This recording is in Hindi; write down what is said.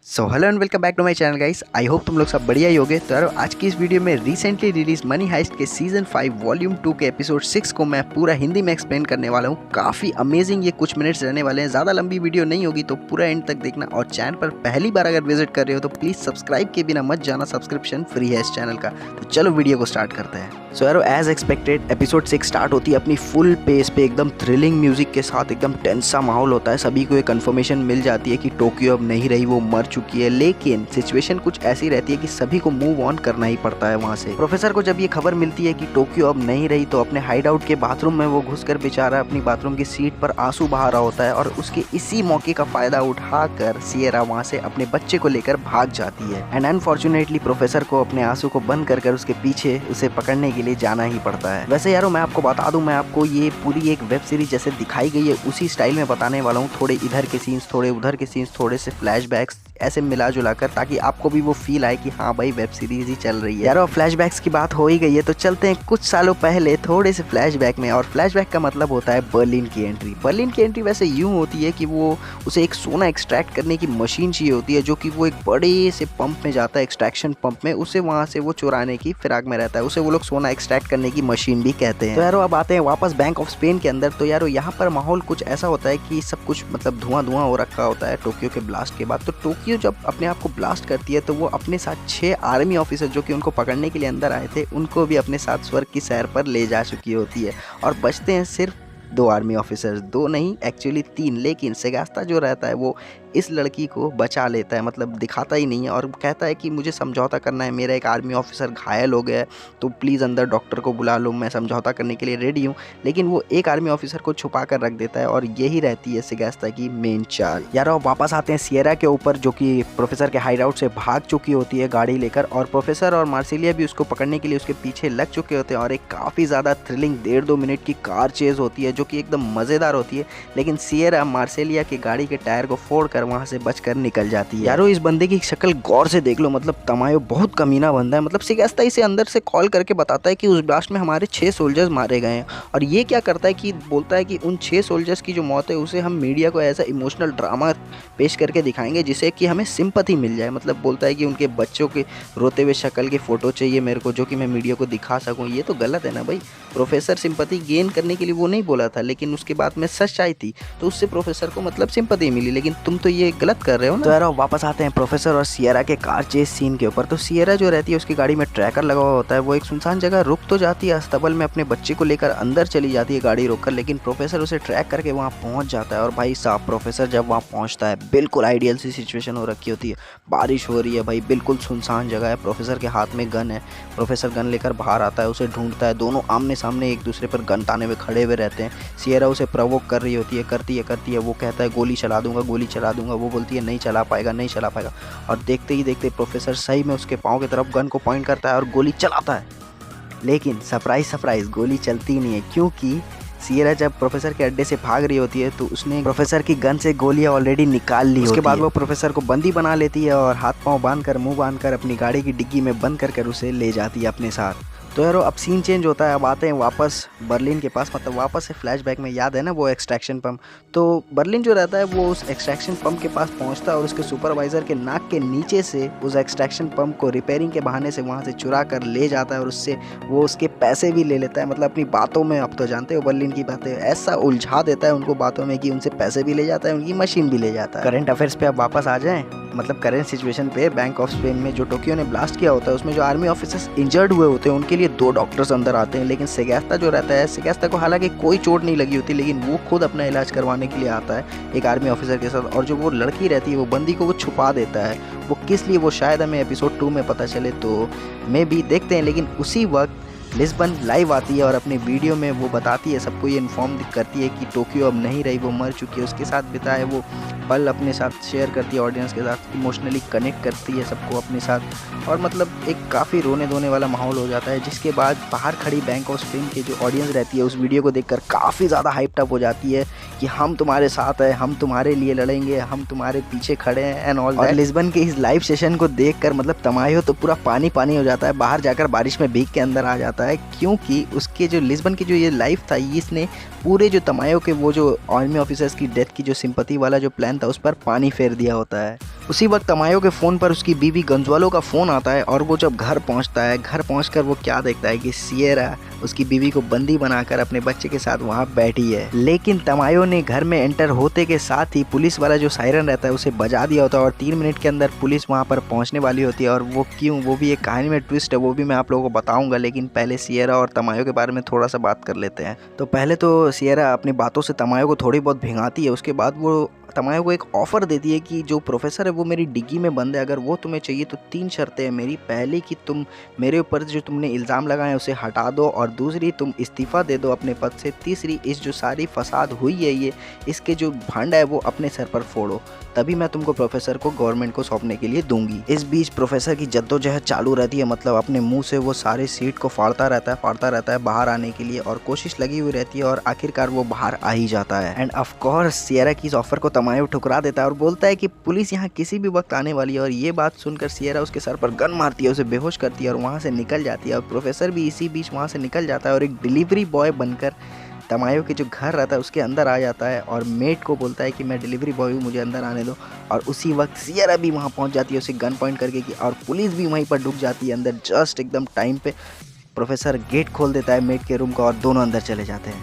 So hello and welcome back to my channel guys. I hope तुम लोग सब बढ़िया ही होगे। तो यार आज की इस वीडियो में रिसेंटली रिलीज मनी हाइस्ट के सीजन 5 वॉल्यूम 2 के एपिसोड 6 को मैं पूरा हिंदी में एक्सप्लेन करने वाला हूँ। काफ़ी अमेजिंग ये कुछ मिनट्स रहने वाले हैं, ज़्यादा लंबी वीडियो नहीं होगी तो पूरा एंड तक देखना। और चैनल पर पहली बार अगर विजिट कर रहे हो तो प्लीज़ सब्सक्राइब के बिना मत जाना, सब्सक्रिप्शन फ्री है इस चैनल का। तो चलो वीडियो को स्टार्ट करते हैं। सो यारो एज एक्सपेक्टेड एपिसोड 6 स्टार्ट होती है अपनी फुल पेस पे, एकदम थ्रिलिंग म्यूजिक के साथ। एकदम टेंस सा माहौल होता है। सभी को एक कंफर्मेशन मिल जाती है कि टोक्यो अब नहीं रही, वो मर चुकी है। लेकिन सिचुएशन कुछ ऐसी रहती है कि सभी को मूव ऑन करना ही पड़ता है वहाँ से। प्रोफेसर को जब ये खबर मिलती है कि टोक्यो अब नहीं रही तो अपने हाइड आउट के बाथरूम में वो घुसकर बेचारा अपनी बाथरूम की सीट पर आंसू बहा रहा होता है। और उसके इसी मौके का फायदा उठाकर सिएरा वहाँ से अपने बच्चे को लेकर भाग जाती है। एंड अनफॉर्चुनेटली प्रोफेसर को अपने आंसू को बंद कर उसके पीछे उसे पकड़ने के लिए जाना ही पड़ता है। वैसे यारो मैं आपको बता दूं, मैं आपको ये पूरी एक वेब सीरीज जैसे दिखाई गई है उसी स्टाइल में बताने वाला हूँ। थोड़े इधर के सीन्स, थोड़े उधर के सीन्स, थोड़े से फ्लैशबैक्स ऐसे मिला जुला कर, ताकि आपको भी वो फील आए कि हाँ भाई वेब सीरीज ही चल रही है। यारो फ्लैशबैक्स की बात हो ही गई है तो चलते हैं कुछ सालों पहले थोड़े से फ्लैशबैक में। और फ्लैशबैक का मतलब होता है बर्लिन की एंट्री। बर्लिन की एंट्री वैसे यूँ होती है कि वो उसे एक सोना एक्सट्रैक्ट करने की मशीन चाहिए होती है, जो कि वो एक बड़े से पंप में जाता है, एक्सट्रैक्शन पंप में। उसे वहाँ से वो चुराने की फिराक में रहता है। उसे वो लोग सोना एक्सट्रैक्ट करने की मशीन भी कहते हैं। तो यारो अब आते हैं वापस बैंक ऑफ स्पेन के अंदर। तो यारो यहाँ पर माहौल कुछ ऐसा होता है कि सब कुछ मतलब धुआं धुआं हो रखा होता है टोक्यो के ब्लास्ट के बाद। तो टोक्यो जब अपने आप को ब्लास्ट करती है तो वो अपने साथ 6 आर्मी ऑफिसर जो कि उनको पकड़ने के लिए अंदर आए थे, उनको भी अपने साथ स्वर्ग की सैर पर ले जा चुकी होती है। और बचते हैं सिर्फ 2 आर्मी ऑफिसर्स, 2 नहीं एक्चुअली 3। लेकिन सेगास्ता जो रहता है वो इस लड़की को बचा लेता है, मतलब दिखाता ही नहीं है। और कहता है कि मुझे समझौता करना है, मेरा एक आर्मी ऑफिसर घायल हो गया है तो प्लीज़ अंदर डॉक्टर को बुला लो, मैं समझौता करने के लिए रेडी हूँ। लेकिन वो एक आर्मी ऑफिसर को छुपा कर रख देता है। और यही रहती है सेगास्ता की मेन चाल। यार अब वापस आते हैं सिएरा के ऊपर, जो कि प्रोफेसर के हाइड आउट से भाग चुकी होती है गाड़ी लेकर। और प्रोफेसर और मार्सिलिया भी उसको पकड़ने के लिए उसके पीछे लग चुके होते हैं। और एक काफ़ी ज़्यादा थ्रिलिंग 1.5-2 मिनट की कार चेज होती है जो कि एकदम मज़ेदार होती है। लेकिन सिएरा मार्सिलिया की गाड़ी के टायर को फोड़ वहां से बचकर निकल जाती है। यारो इस बंदे की शक्ल गौर से देख लो, मतलब तमायो बहुत कमीना बंदा है। मतलब सेगास्ता इसे अंदर से कॉल करके बताता है कि उस ब्लास्ट में हमारे 6 सोल्जर्स मारे गए हैं। और ये क्या करता है कि बोलता है कि उन 6 सोल्जर्स की जो मौत है उसे हम मीडिया को ऐसा इमोशनल ड्रामा पेश करके दिखाएंगे जिससे कि हमें सिंपैथी मिल जाए। मतलब बोलता है कि उनके बच्चों के रोते हुए शक्ल की फ़ोटो चाहिए मेरे को, जो कि मैं मीडिया को दिखा सकूँ। ये तो गलत है ना भाई। प्रोफेसर सिंपैथी गेन करने के लिए वो नहीं बोला था, लेकिन उसके बाद में सच आई थी तो उससे प्रोफेसर को मतलब सिंपैथी मिली। लेकिन तुम तो ये गलत कर रहे हो ना। तो यार वापस आते हैं प्रोफेसर और सिएरा के कार चेस सीन के ऊपर। तो सिएरा जो रहती है उसकी गाड़ी में ट्रैकर लगा हुआ होता है। वो एक सुनसान जगह रुक तो जाती है, अस्तबल में अपने बच्चे को लेकर अंदर चली जाती है गाड़ी रोककर। लेकिन प्रोफेसर उसे ट्रैक करके वहाँ पहुँच जाता है। और भाई साहब प्रोफेसर जब वहाँ पहुँचता है बिल्कुल आइडियल सी सिचुएशन हो रखी होती है। बारिश हो रही है भाई, बिल्कुल सुनसान जगह है। प्रोफेसर के हाथ में गन है। प्रोफेसर गन लेकर बाहर आता है, उसे ढूंढता है। दोनों आमने सामने एक दूसरे पर गन ताने हुए खड़े हुए रहते हैं। सिएरा उसे प्रवोक कर रही होती है, करती है। वो कहता है गोली चला दूंगा, गोली चला दूंगा। वो बोलती है नहीं चला पाएगा, नहीं चला पाएगा। और देखते ही देखते प्रोफेसर सही में उसके पाँव की तरफ गन को पॉइंट करता है और गोली चलाता है। लेकिन सरप्राइज सरप्राइज गोली चलती नहीं है, क्योंकि सिएरा जब प्रोफेसर के अड्डे से भाग रही होती है तो उसने प्रोफेसर की गन से गोलियां ऑलरेडी निकाल ली। उसके बाद वो प्रोफेसर को बंदी बना लेती है और हाथ पांव बांधकर, मुंह बांधकर अपनी गाड़ी की डिग्गी में बंद कर उसे ले जाती है अपने साथ। तो यारो अब सीन चेंज होता है। अब आते हैं वापस बर्लिन के पास, मतलब वापस से फ्लैशबैक में। याद है ना वो एक्सट्रैक्शन पंप? तो बर्लिन जो रहता है वो उस एक्सट्रैक्शन पंप के पास पहुंचता है और उसके सुपरवाइजर के नाक के नीचे से उस एक्सट्रैक्शन पंप को रिपेयरिंग के बहाने से वहां से चुरा कर ले जाता है। और उससे वो उसके पैसे भी ले लेता है। मतलब अपनी बातों में, अब तो जानते हो बर्लिन की बातें, ऐसा उलझा देता है उनको बातों में कि उनसे पैसे भी ले जाता है, उनकी मशीन भी ले जाता है। करंट अफेयर्स पे अब वापस आ जाएं, मतलब करंट सिचुएशन पे। बैंक ऑफ स्पेन में जो टोक्यो ने ब्लास्ट किया होता है उसमें जो आर्मी ऑफिसर्स इंजर्ड हुए होते हैं उनके लिए 2 डॉक्टर्स अंदर आते हैं। लेकिन सेगास्ता जो रहता है, सेगास्ता को हालांकि कोई चोट नहीं लगी होती, लेकिन वो खुद अपना इलाज करवाने के लिए आता है एक आर्मी ऑफिसर के साथ। और जो वो लड़की रहती है वो बंदी को वो छुपा देता है। वो किस लिए, वो शायद हमें एपिसोड 2 में पता चले, तो मैं भी देखते हैं। लेकिन उसी वक्त लिस्बन लाइव आती है और अपने वीडियो में वो बताती है, सबको ये इन्फॉर्म करती है कि टोक्यो अब नहीं रही, वो मर चुकी है। उसके साथ बिताए वो पल अपने साथ शेयर करती है ऑडियंस के साथ, इमोशनली कनेक्ट करती है सबको अपने साथ। और मतलब एक काफ़ी रोने धोने वाला माहौल हो जाता है। जिसके बाद बाहर खड़ी बैंक ऑफ स्पेन की जो ऑडियंस रहती है उस वीडियो को देखकर काफ़ी ज़्यादा हाइप्ड अप हो जाती है कि हम तुम्हारे साथ हैं, हम तुम्हारे लिए लड़ेंगे, हम तुम्हारे पीछे खड़े हैं एंड ऑल। और लिस्बन के इस लाइव सेशन को देखकर मतलब तमायो तो पूरा पानी पानी हो जाता है। बाहर जाकर बारिश में भीग के अंदर आ जाता जाता है, क्योंकि उसके जो लिस्बन की जो ये लाइफ था, इसने पूरे जो तमायो के वो जो आर्मी ऑफिसर्स की डेथ की जो सिंपैथी वाला जो प्लान था उस पर पानी फेर दिया होता है। उसी वक्त तमायो के फ़ोन पर उसकी बीवी गंजवालो का फ़ोन आता है और वो जब घर पहुंचता है, घर पहुंचकर वो क्या देखता है कि सिएरा उसकी बीवी को बंदी बनाकर अपने बच्चे के साथ वहां बैठी है। लेकिन तमायो ने घर में एंटर होते के साथ ही पुलिस वाला जो सायरन रहता है उसे बजा दिया होता है और 3 मिनट के अंदर पुलिस वहां पर पहुंचने वाली होती है। और वो क्यों, वो भी एक कहानी में ट्विस्ट है, वो भी मैं आप लोगों को बताऊंगा। लेकिन पहले सिएरा और तमायो के बारे में थोड़ा सा बात कर लेते हैं। तो पहले तो सिएरा अपनी बातों से तमायो को थोड़ी बहुत भिगाती है। उसके बाद वो तमायो को एक ऑफर देती है कि जो प्रोफेसर है वो मेरी डिग्गी में बंद है, अगर वो तुम्हें चाहिए तो 3 शर्तें हैं मेरी। पहली कि तुम मेरे ऊपर जो तुमने इल्ज़ाम लगाए हैं उसे हटा दो, और दूसरी तुम इस्तीफ़ा दे दो अपने पद से। तीसरी, इस जो सारी फसाद हुई है ये इसके जो भंड है वो अपने सर पर फोड़ो, तभी मैं तुमको प्रोफेसर को गवर्नमेंट को सौंपने के लिए दूंगी। इस बीच प्रोफेसर की जद्दोजहद चालू रहती है, मतलब अपने मुंह से वो सारे सीट को फाड़ता रहता है बाहर आने के लिए, और कोशिश लगी हुई रहती है और आखिरकार वो बाहर आ ही जाता है। एंड ऑफ कोर्स सिएरा की इस ऑफर को तमायो ठुकरा देता है और बोलता है कि पुलिस यहाँ किसी भी वक्त आने वाली है। और ये बात सुनकर सिएरा उसके सर पर गन मारती है, उसे बेहोश करती है और वहाँ से निकल जाती है। और प्रोफेसर भी इसी बीच वहाँ से निकल जाता है और एक डिलीवरी बॉय बनकर तमायो के जो घर रहता है उसके अंदर आ जाता है और मेट को बोलता है कि मैं डिलीवरी बॉय हूँ, मुझे अंदर आने दो। और उसी वक्त सिएरा भी वहाँ पहुँच जाती है उसे गन पॉइंट करके कि, और पुलिस भी वहीं पर डूब जाती है अंदर जस्ट एकदम टाइम पे। प्रोफेसर गेट खोल देता है मेट के रूम का और दोनों अंदर चले जाते हैं।